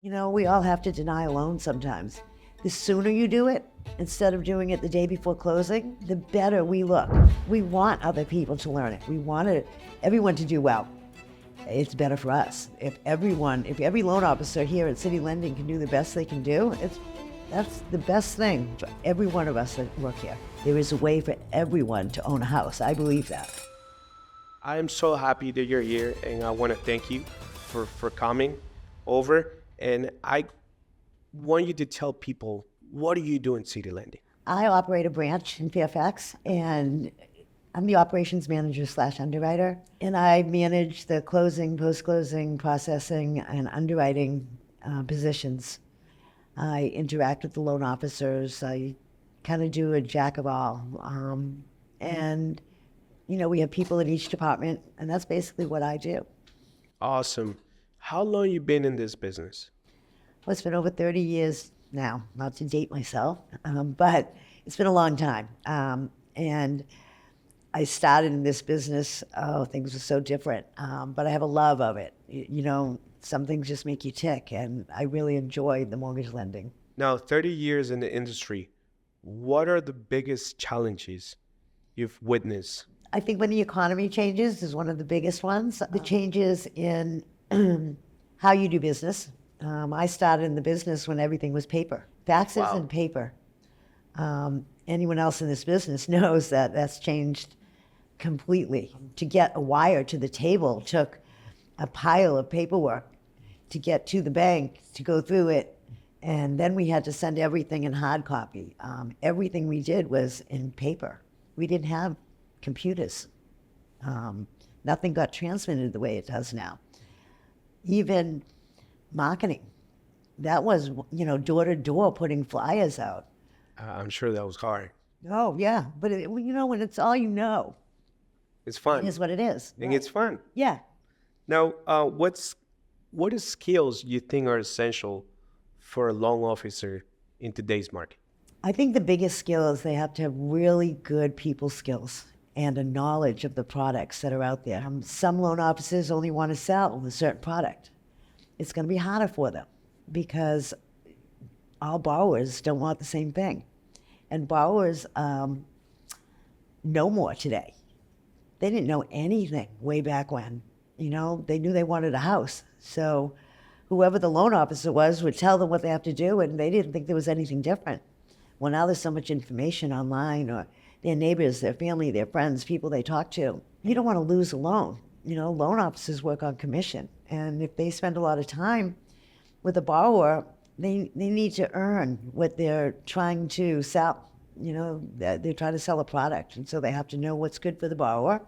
We all have to deny a loan sometimes. The sooner you do it, instead of doing it the day before closing, the better we look. We want other people to learn it. We want everyone to do well. It's better for us. If every loan officer here at City Lending can do the best they can do, that's the best thing for every one of us that work here. There is a way for everyone to own a house. I believe that. I am so happy that you're here, and I want to thank you for coming over. And I want you to tell people, what do you do in City Lending? I operate a branch in Fairfax, and I'm the operations manager / underwriter, and I manage the closing, post-closing, processing, and underwriting positions. I interact with the loan officers. I kind of do a jack of all. And, we have people in each department, and that's basically what I do. Awesome. How long you been in this business? Well, it's been over 30 years now, not to date myself, but it's been a long time. And I started in this business, things were so different, but I have a love of it. Some things just make you tick, and I really enjoy the mortgage lending. Now, 30 years in the industry, what are the biggest challenges you've witnessed? I think when the economy changes is one of the biggest ones. The changes in how you do business. I started in the business when everything was paper, faxes Wow. and paper. Anyone else in this business knows that that's changed completely. To get a wire to the table took a pile of paperwork to get to the bank, to go through it, and then we had to send everything in hard copy. Everything we did was in paper. We didn't have computers. Nothing got transmitted the way it does now. Even marketing, that was, door to door putting flyers out. I'm sure that was hard. Oh, yeah. But, when it's all It's fun. it is what it is. And it's fun. Yeah. Now, what is skills you think are essential for a loan officer in today's market? I think the biggest skill is they have to have really good people skills and a knowledge of the products that are out there. Some loan officers only want to sell a certain product. It's going to be harder for them because all borrowers don't want the same thing. And borrowers know more today. They didn't know anything way back when. They knew they wanted a house. So whoever the loan officer was would tell them what they have to do, and they didn't think there was anything different. Well, now there's so much information online, or their neighbors, their family, their friends, people they talk to. You don't want to lose a loan. Loan officers work on commission. And if they spend a lot of time with a borrower, they need to earn what they're trying to sell. They're trying to sell a product. And so they have to know what's good for the borrower.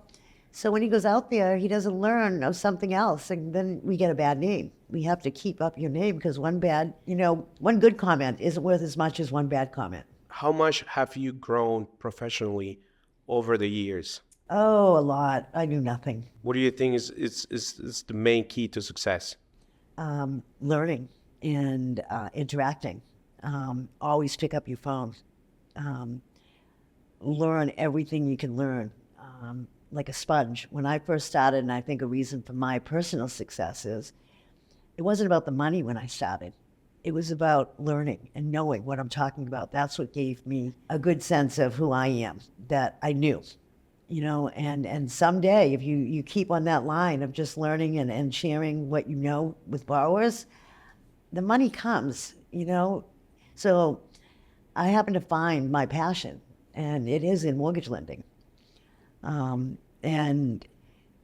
So when he goes out there, he doesn't learn of something else, and then we get a bad name. We have to keep up your name because one good comment isn't worth as much as one bad comment. How much have you grown professionally over the years? Oh, a lot. I knew nothing. What do you think is the main key to success? Learning and interacting. Always pick up your phone. Learn everything you can learn. Like a sponge. When I first started, and I think a reason for my personal success is, it wasn't about the money when I started. It was about learning and knowing what I'm talking about. That's what gave me a good sense of who I am, that I knew. And someday, if you keep on that line of just learning and sharing what you know with borrowers, the money comes, So I happen to find my passion, and it is in mortgage lending. And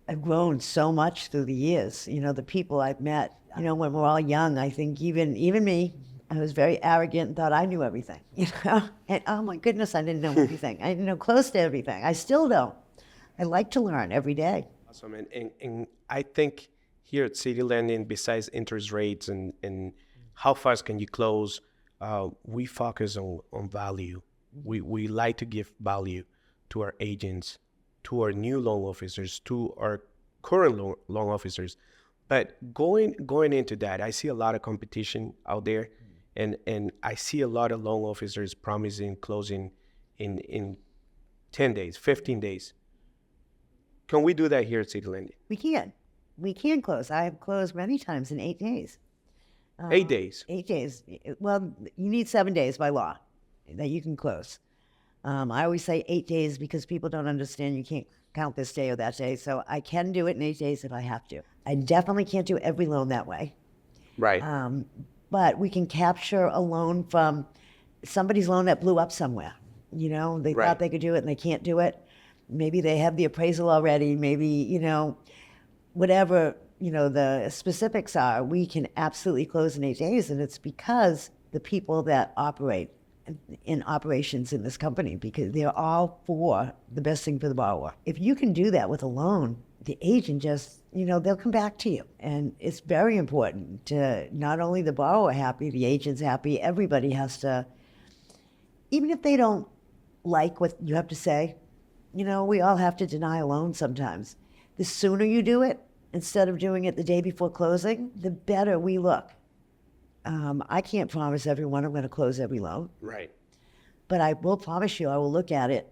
I've grown so much through the years. The people I've met, when we're all young, I think even me, I was very arrogant and thought I knew everything, And oh my goodness, I didn't know everything. I didn't know close to everything. I still don't. I like to learn every day. Awesome. And I think here at City Lending, besides interest rates and how fast can you close, we focus on value. We like to give value to our agents, to our new loan officers, to our current loan officers. But going into that, I see a lot of competition out there, and I see a lot of loan officers promising closing in 10 days, 15 days. Can we do that here at City Lending? We can close. I have closed many times in 8 days. 8 days. 8 days. Well, you need 7 days by law that you can close. I always say 8 days because people don't understand you can't count this day or that day. So I can do it in 8 days if I have to. I definitely can't do every loan that way. Right. But we can capture a loan from somebody's loan that blew up somewhere. You know, they Right. thought they could do it and they can't do it. Maybe they have the appraisal already. Maybe, you know, whatever, you know, the specifics are, we can absolutely close in 8 days. And it's because the people that operate in operations in this company, because they're all for the best thing for the borrower. If you can do that with a loan, the agent just, you know, they'll come back to you. And it's very important to not only the borrower happy, the agent's happy, everybody has to, even if they don't like what you have to say, you know, we all have to deny a loan sometimes. The sooner you do it, instead of doing it the day before closing, the better we look. I can't promise everyone I'm going to close every loan, Right. but I will promise you I will look at it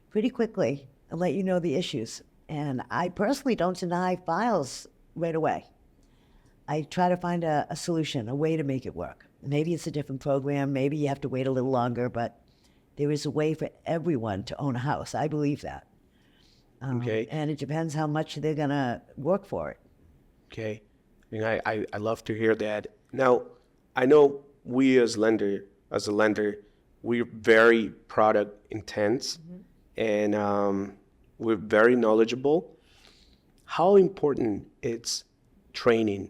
pretty quickly and let you know the issues. And I personally don't deny files right away. I try to find a solution, a way to make it work. Maybe it's a different program. Maybe you have to wait a little longer, but there is a way for everyone to own a house. I believe that. Okay. And it depends how much they're going to work for it. Okay. I mean, I love to hear that. Now, I know we as a lender, we're very product intense, and we're very knowledgeable. How important is training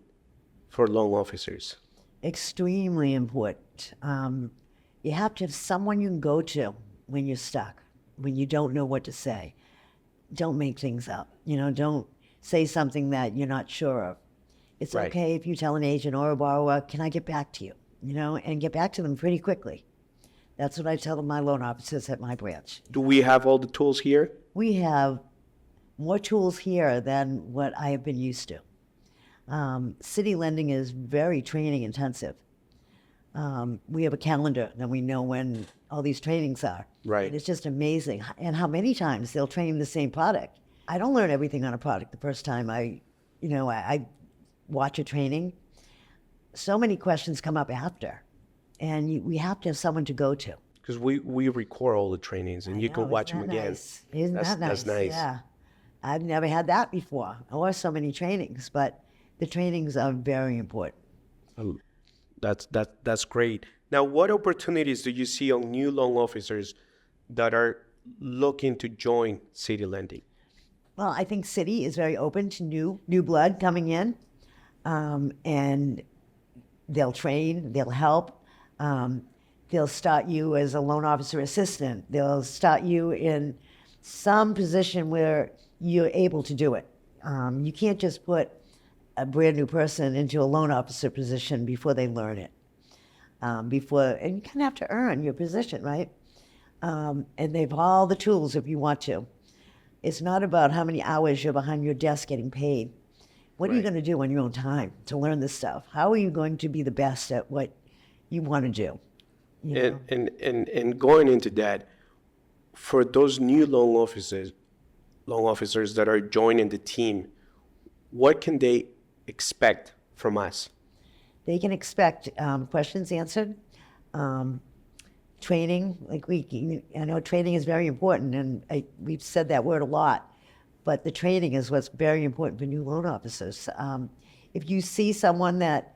for loan officers? Extremely important. You have to have someone you can go to when you're stuck, when you don't know what to say. Don't make things up. You know, don't say something that you're not sure of. It's Right. okay if you tell an agent or a borrower, can I get back to you? You know, and get back to them pretty quickly. That's what I tell my loan officers at my branch. Do we have all the tools here? We have more tools here than what I have been used to. City lending is very training intensive. We have a calendar that we know when all these trainings are. Right. And it's just amazing. And how many times they'll train the same product. I don't learn everything on a product the first time I watch a training. So many questions come up after. And we have to have someone to go to. Because we record all the trainings and you can watch them again. Nice? Isn't that nice? That's nice. Yeah. I've never had that before, or so many trainings, but the trainings are very important. That's great. Now, what opportunities do you see on new loan officers that are looking to join City Lending? Well, I think City is very open to new blood coming in, and they'll train, they'll help. They'll start you as a loan officer assistant. They'll start you in some position where you're able to do it. You can't just put a brand new person into a loan officer position before they learn it. And you kind of have to earn your position, right? And they have all the tools if you want to. It's not about how many hours you're behind your desk getting paid. What are you Right. going to do on your own time to learn this stuff? How are you going to be the best at what you want to do? You know? And going into that, for those new loan officers that are joining the team, what can they expect from us? They can expect questions answered, training. I know training is very important, and we've said that word a lot. But the training is what's very important for new loan officers. If you see someone that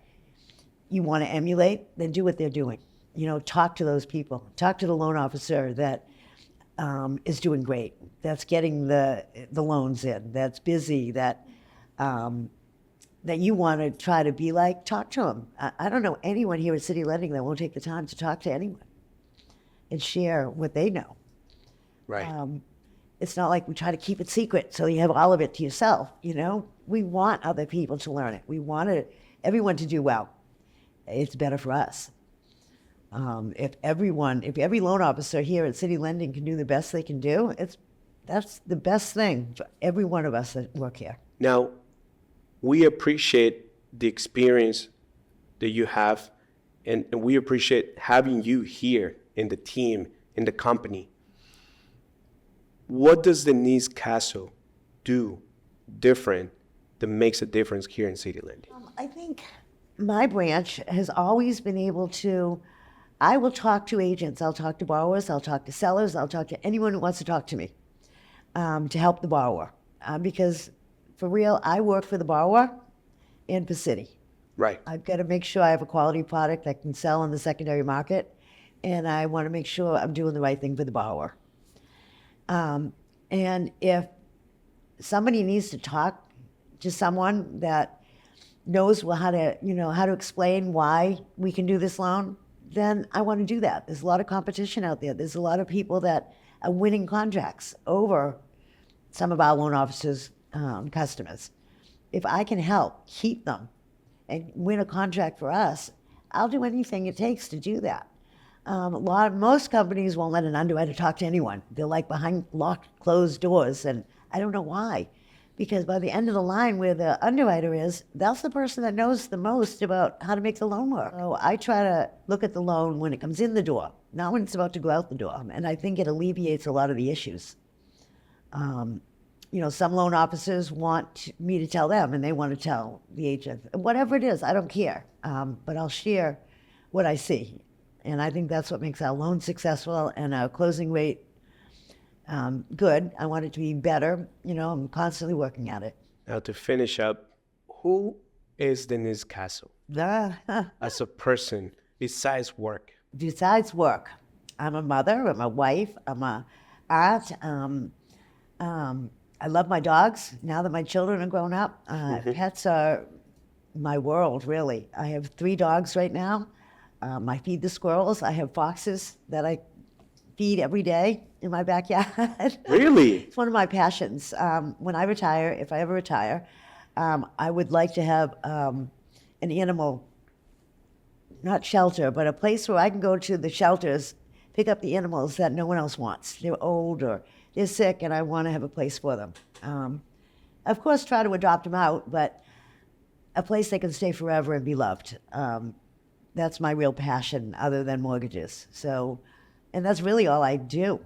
you want to emulate, then do what they're doing. You know, talk to those people. Talk to the loan officer that is doing great, that's getting the loans in, that's busy, that you want to try to be like. Talk to them. I don't know anyone here at City Lending that won't take the time to talk to anyone and share what they know. Right. It's not like we try to keep it secret so you have all of it to yourself. You know, we want other people to learn it. We want everyone to do well. It's better for us. If every loan officer here at City Lending can do the best they can do, that's the best thing for every one of us that work here. Now, we appreciate the experience that you have, and we appreciate having you here in the team, in the company. What does Denise Caso do different that makes a difference here in City Lending? I think my branch has always been able to, I will talk to agents, I'll talk to borrowers, I'll talk to sellers, I'll talk to anyone who wants to talk to me to help the borrower. Because for real, I work for the borrower and for city. Right. I've got to make sure I have a quality product I can sell in the secondary market, and I want to make sure I'm doing the right thing for the borrower. And if somebody needs to talk to someone that knows how to explain why we can do this loan, then I want to do that. There's a lot of competition out there. There's a lot of people that are winning contracts over some of our loan officers' customers. If I can help keep them and win a contract for us, I'll do anything it takes to do that. Most companies won't let an underwriter talk to anyone. They're like behind locked, closed doors, and I don't know why. Because by the end of the line where the underwriter is, that's the person that knows the most about how to make the loan work. So I try to look at the loan when it comes in the door, not when it's about to go out the door. And I think it alleviates a lot of the issues. Some loan officers want me to tell them, and they want to tell the agent. Whatever it is, I don't care. But I'll share what I see. And I think that's what makes our loan successful and our closing rate good. I want it to be better. I'm constantly working at it. Now, to finish up, who is Denise Caso as a person besides work? Besides work, I'm a mother, I'm a wife, I'm a aunt. I love my dogs now that my children are grown up. Pets are my world, really. I have 3 dogs right now. I feed the squirrels. I have foxes that I feed every day in my backyard. Really? It's one of my passions. When I retire, if I ever retire, I would like to have an animal, not shelter, but a place where I can go to the shelters, pick up the animals that no one else wants. They're old or they're sick, and I want to have a place for them. Of course, try to adopt them out, but a place they can stay forever and be loved. That's my real passion, other than mortgages. And that's really all I do.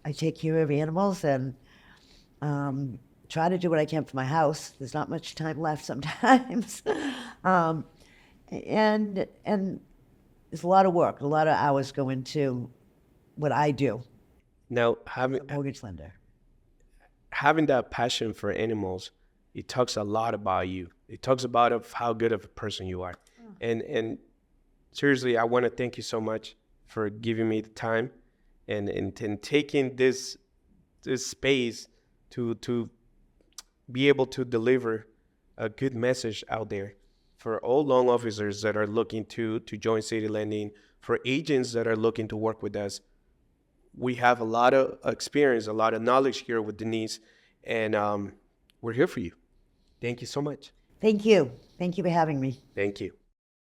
I take care of animals and try to do what I can for my house. There's not much time left sometimes. And it's a lot of work. A lot of hours go into what I do. Now, A mortgage lender. having that passion for animals, it talks a lot about you. It talks about of how good of a person you are. And seriously, I want to thank you so much for giving me the time and taking this space to be able to deliver a good message out there for all loan officers that are looking to join City Lending, for agents that are looking to work with us. We have a lot of experience, a lot of knowledge here with Denise, and we're here for you. Thank you so much. Thank you. Thank you for having me. Thank you.